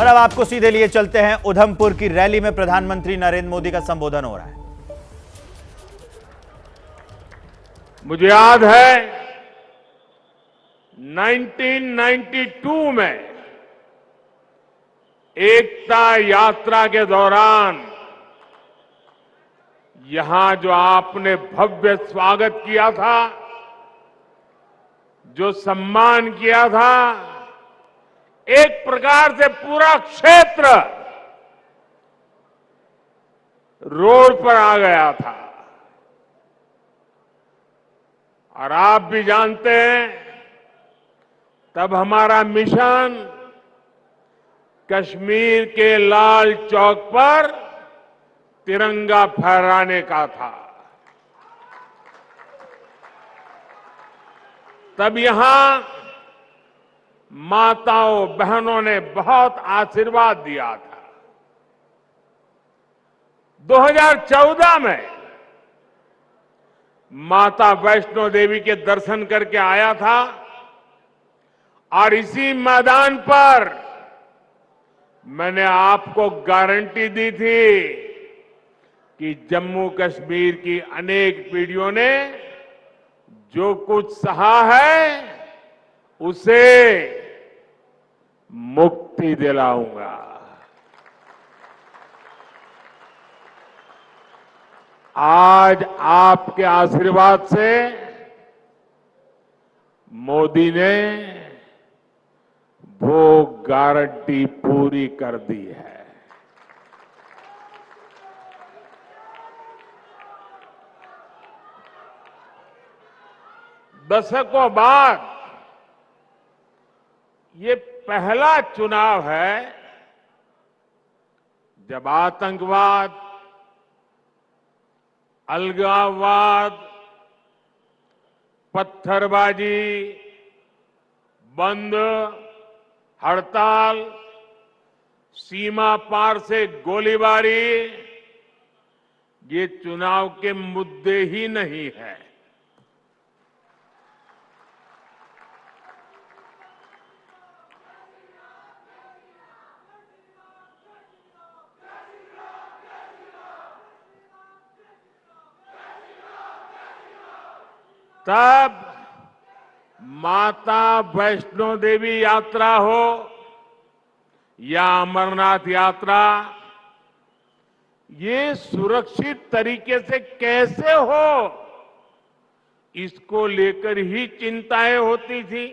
और अब आपको सीधे लिए चलते हैं उधमपुर की रैली में प्रधानमंत्री नरेंद्र मोदी का संबोधन हो रहा है। मुझे याद है 1992 में एकता यात्रा के दौरान यहां जो आपने भव्य स्वागत किया था, जो सम्मान किया था, एक प्रकार से पूरा क्षेत्र रोड पर आ गया था। और आप भी जानते हैं, तब हमारा मिशन कश्मीर के लाल चौक पर तिरंगा फहराने का था। तब यहां माताओं बहनों ने बहुत आशीर्वाद दिया था। 2014 में माता वैष्णो देवी के दर्शन करके आया था और इसी मैदान पर मैंने आपको गारंटी दी थी कि जम्मू कश्मीर की अनेक पीढ़ियों ने जो कुछ सहा है उसे मुक्ति दिलाऊंगा। आज आपके आशीर्वाद से मोदी ने वो गारंटी पूरी कर दी है। दशकों बाद ये पहला चुनाव है जब आतंकवाद, अलगाववाद, पत्थरबाजी, बंद, हड़ताल, सीमा पार से गोलीबारी ये चुनाव के मुद्दे ही नहीं है। तब माता वैष्णो देवी यात्रा हो या अमरनाथ यात्रा, ये सुरक्षित तरीके से कैसे हो, इसको लेकर ही चिंताएं होती थी।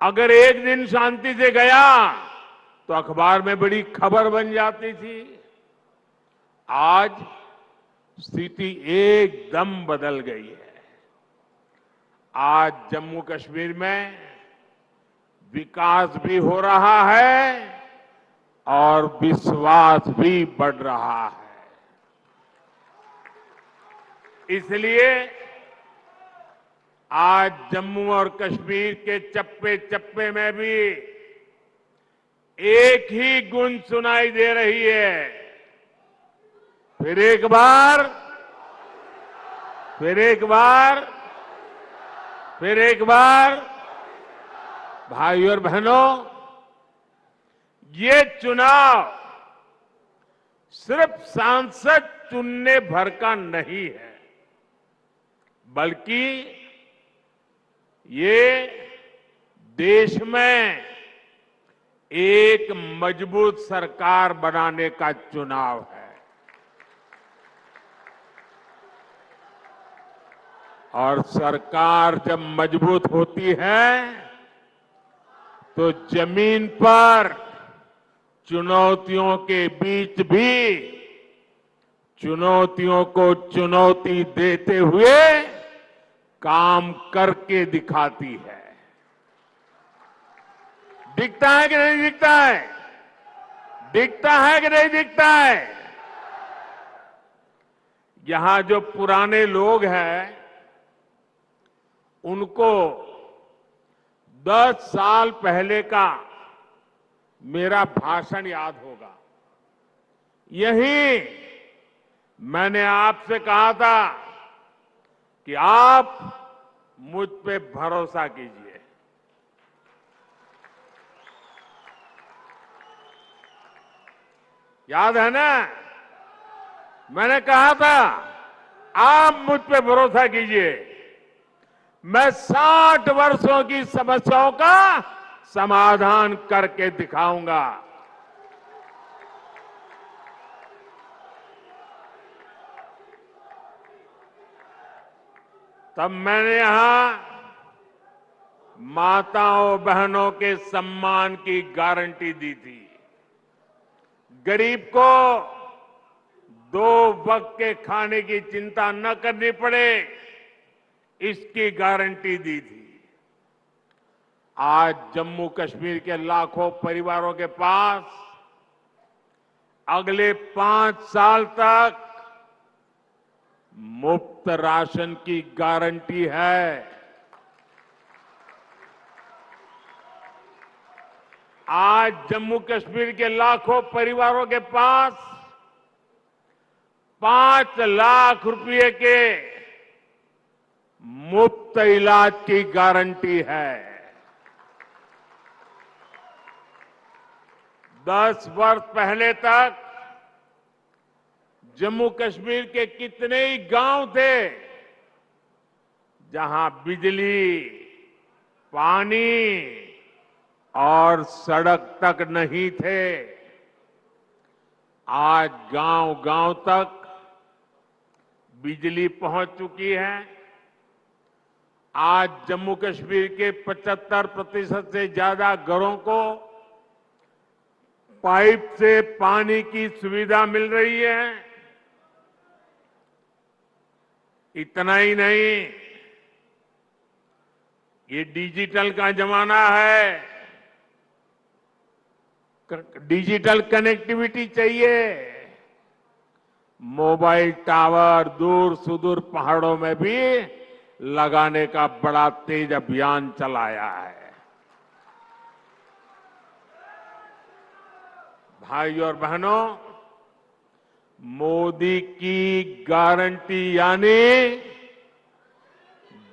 अगर एक दिन शांति से गया तो अखबार में बड़ी खबर बन जाती थी। आज स्थिति एकदम बदल गई है। आज जम्मू कश्मीर में विकास भी हो रहा है और विश्वास भी बढ़ रहा है। इसलिए आज जम्मू और कश्मीर के चप्पे चप्पे में भी एक ही गूंज सुनाई दे रही है। फिर एक बार, फिर एक बार, फिर एक बार, भाइयों और बहनों, ये चुनाव सिर्फ सांसद चुनने भर का नहीं है, बल्कि ये देश में एक मजबूत सरकार बनाने का चुनाव है। और सरकार जब मजबूत होती है तो जमीन पर चुनौतियों के बीच भी चुनौतियों को चुनौती देते हुए काम करके दिखाती है। दिखता है कि नहीं दिखता है? दिखता है कि नहीं दिखता है? यहां जो पुराने लोग हैं उनको 10 साल पहले का मेरा भाषण याद होगा। यही मैंने आपसे कहा था कि आप मुझ पे भरोसा कीजिए। याद है ना? मैंने कहा था आप मुझ पे भरोसा कीजिए, मैं 60 वर्षों की समस्याओं का समाधान करके दिखाऊंगा। तब मैंने यहां माताओं बहनों के सम्मान की गारंटी दी थी, गरीब को 2 वक्त के खाने की चिंता न करनी पड़े, इसकी गारंटी दी थी। आज जम्मू कश्मीर के लाखों परिवारों के पास अगले 5 साल तक मुफ्त राशन की गारंटी है। आज जम्मू कश्मीर के लाखों परिवारों के पास 5 लाख रुपए के मुफ्त इलाज की गारंटी है। 10 वर्ष पहले तक जम्मू कश्मीर के कितने ही गांव थे जहां बिजली, पानी और सड़क तक नहीं थे। आज गांव-गांव तक बिजली पहुंच चुकी है। आज जम्मू कश्मीर के 75% से ज्यादा घरों को पाइप से पानी की सुविधा मिल रही है। इतना ही नहीं, ये डिजिटल का जमाना है, डिजिटल कनेक्टिविटी चाहिए। मोबाइल टावर दूर सुदूर पहाड़ों में भी लगाने का बड़ा तेज अभियान चलाया है। भाइयों और बहनों, मोदी की गारंटी यानी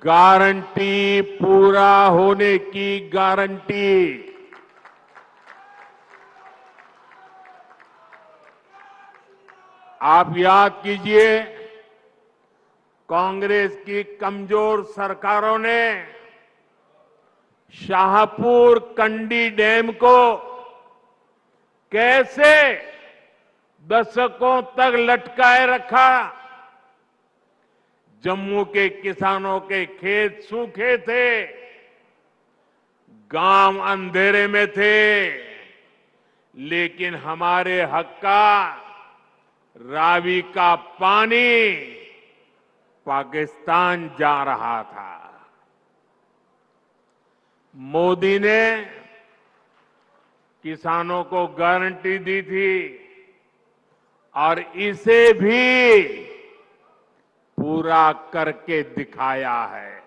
गारंटी पूरा होने की गारंटी। आप याद कीजिए, कांग्रेस की कमजोर सरकारों ने शाहपुर कंडी डैम को कैसे दशकों तक लटकाए रखा। जम्मू के किसानों के खेत सूखे थे, गांव अंधेरे में थे, लेकिन हमारे हक का रावी का पानी पाकिस्तान जा रहा था। मोदी ने किसानों को गारंटी दी थी और इसे भी पूरा करके दिखाया है।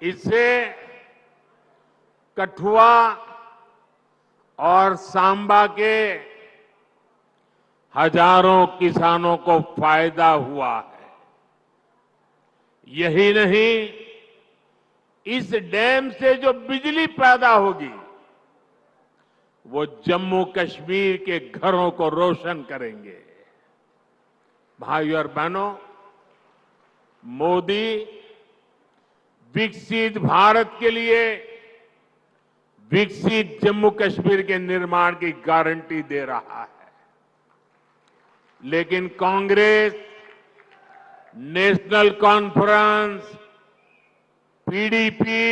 इससे कठुआ और सांबा के हजारों किसानों को फायदा हुआ है। यही नहीं, इस डैम से जो बिजली पैदा होगी वो जम्मू कश्मीर के घरों को रोशन करेंगे। भाइयों और बहनों, मोदी विकसित भारत के लिए विकसित जम्मू कश्मीर के निर्माण की गारंटी दे रहा है, लेकिन कांग्रेस, नेशनल कॉन्फ्रेंस, पीडीपी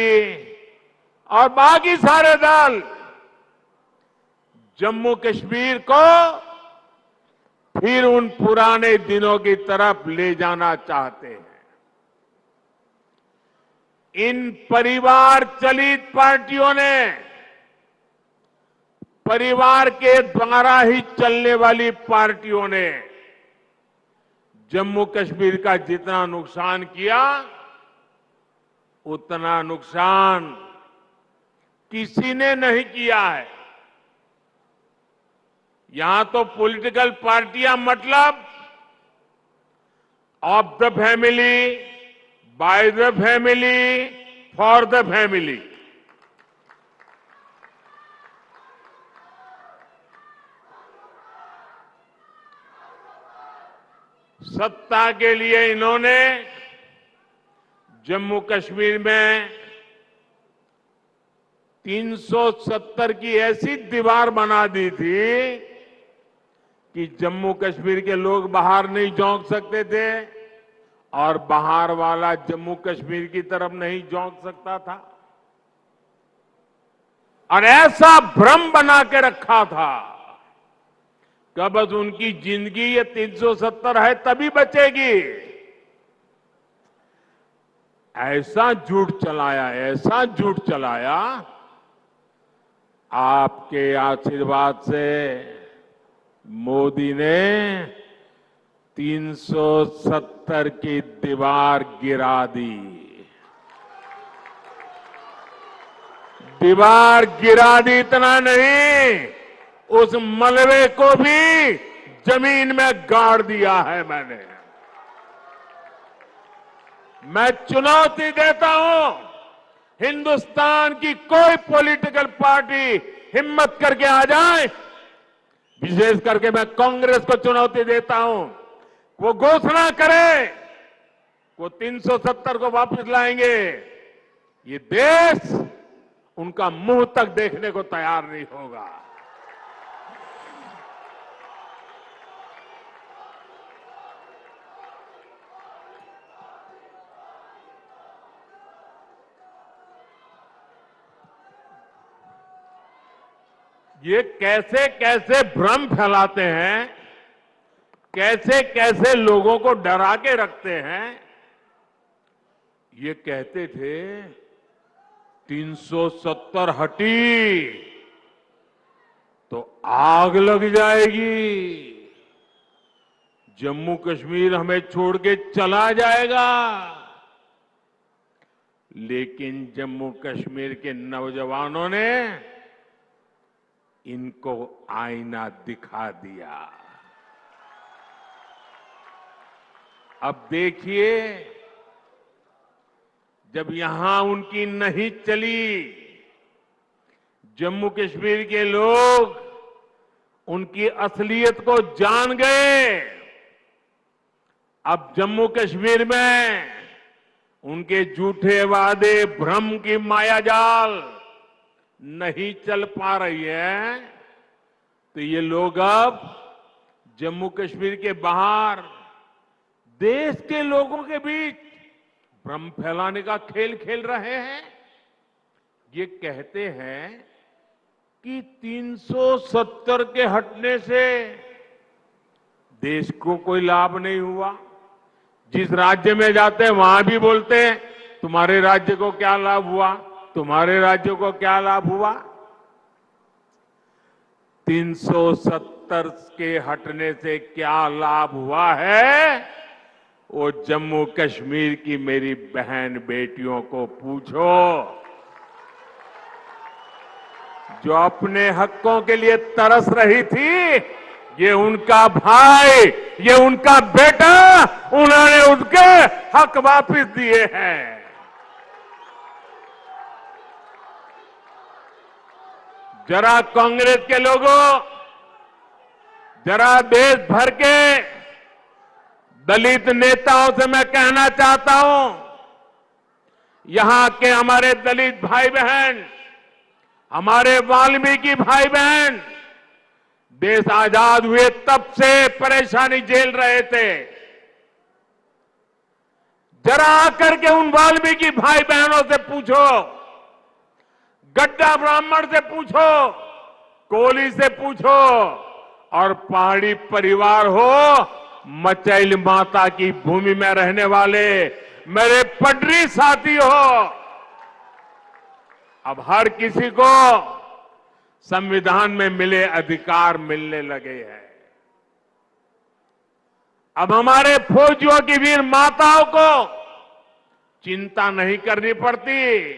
और बाकी सारे दल जम्मू कश्मीर को फिर उन पुराने दिनों की तरफ ले जाना चाहते हैं। इन परिवार चलित पार्टियों ने, परिवार के द्वारा ही चलने वाली पार्टियों ने जम्मू कश्मीर का जितना नुकसान किया, उतना नुकसान किसी ने नहीं किया है। यहां तो पॉलिटिकल पार्टियां मतलब of the family, by the family, for the family, सत्ता के लिए इन्होंने जम्मू कश्मीर में 370 की ऐसी दीवार बना दी थी कि जम्मू कश्मीर के लोग बाहर नहीं झोंक सकते थे और बाहर वाला जम्मू कश्मीर की तरफ नहीं झोंक सकता था। और ऐसा भ्रम बना के रखा था कि बस उनकी जिंदगी ये 370 है तभी बचेगी। ऐसा झूठ चलाया, ऐसा झूठ चलाया। आपके आशीर्वाद से मोदी ने 370 की दीवार गिरा दी। दीवार गिरा दी, इतना नहीं, उस मलबे को भी जमीन में गाड़ दिया है मैंने। मैं चुनौती देता हूं, हिंदुस्तान की कोई पॉलिटिकल पार्टी हिम्मत करके आ जाए, विशेष करके मैं कांग्रेस को चुनौती देता हूं, वो घोषणा करे वो 370 को वापस लाएंगे, ये देश उनका मुंह तक देखने को तैयार नहीं होगा। ये कैसे कैसे भ्रम फैलाते हैं, कैसे कैसे लोगों को डरा के रखते हैं। ये कहते थे 370 हटी तो आग लग जाएगी, जम्मू कश्मीर हमें छोड़ के चला जाएगा। लेकिन जम्मू कश्मीर के नौजवानों ने इनको आईना दिखा दिया। अब देखिए, जब यहां उनकी नहीं चली, जम्मू कश्मीर के लोग उनकी असलियत को जान गए। अब जम्मू कश्मीर में उनके झूठे वादे, भ्रम की मायाजाल नहीं चल पा रही है, तो ये लोग अब जम्मू कश्मीर के बाहर देश के लोगों के बीच भ्रम फैलाने का खेल खेल रहे हैं। ये कहते हैं कि 370 के हटने से देश को कोई लाभ नहीं हुआ। जिस राज्य में जाते हैं वहां भी बोलते हैं तुम्हारे राज्य को क्या लाभ हुआ, तुम्हारे राज्य को क्या लाभ हुआ। 370 के हटने से क्या लाभ हुआ है, वो जम्मू कश्मीर की मेरी बहन बेटियों को पूछो, जो अपने हकों के लिए तरस रही थी। ये उनका भाई, ये उनका बेटा, उन्होंने उनके हक वापस दिए हैं। जरा कांग्रेस के लोगों, जरा देश भर के दलित नेताओं से मैं कहना चाहता हूं, यहां के हमारे दलित भाई बहन, हमारे वाल्मीकि भाई बहन देश आजाद हुए तब से परेशानी झेल रहे थे। जरा आकर के उन वाल्मीकि भाई बहनों से पूछो, गड्ढा ब्राह्मण से पूछो, कोली से पूछो, और पहाड़ी परिवार हो, मचैल माता की भूमि में रहने वाले मेरे पटरी साथी हो, अब हर किसी को संविधान में मिले अधिकार मिलने लगे हैं। अब हमारे फौजियों की वीर माताओं को चिंता नहीं करनी पड़ती,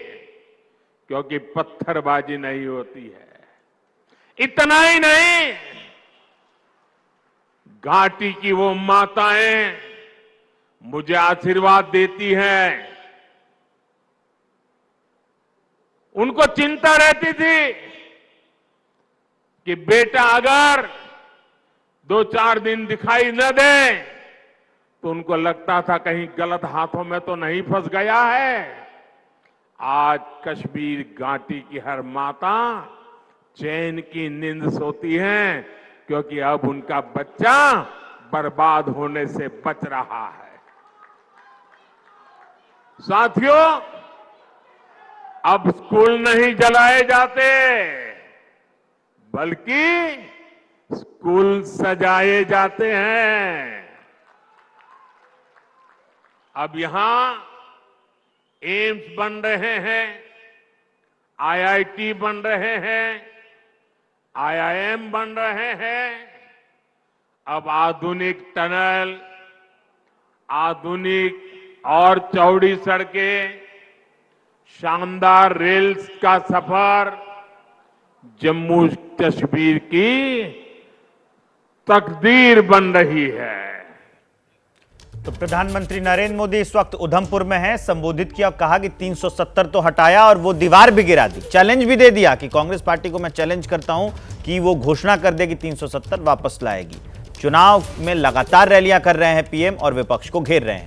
क्योंकि पत्थरबाजी नहीं होती है। इतना ही नहीं, घाटी की वो माताएं मुझे आशीर्वाद देती हैं। उनको चिंता रहती थी कि बेटा अगर 2-4 दिन दिखाई न दे तो उनको लगता था कहीं गलत हाथों में तो नहीं फंस गया है। आज कश्मीर घाटी की हर माता चैन की नींद सोती है, क्योंकि अब उनका बच्चा बर्बाद होने से बच रहा है। साथियों, अब स्कूल नहीं जलाए जाते, बल्कि स्कूल सजाए जाते हैं। अब यहां एम्स बन रहे हैं, आईआईटी बन रहे हैं, आईआईएम बन रहे हैं। अब आधुनिक टनल, आधुनिक और चौड़ी सड़कें, शानदार रेल का सफर जम्मू कश्मीर की तकदीर बन रही है। तो प्रधानमंत्री नरेंद्र मोदी इस वक्त उधमपुर में हैं। संबोधित किया और कहा कि 370 तो हटाया और वो दीवार भी गिरा दी। चैलेंज भी दे दिया कि कांग्रेस पार्टी को मैं चैलेंज करता हूं कि वो घोषणा कर दे कि 370 वापस लाएगी। चुनाव में लगातार रैलियां कर रहे हैं पीएम और विपक्ष को घेर रहे हैं।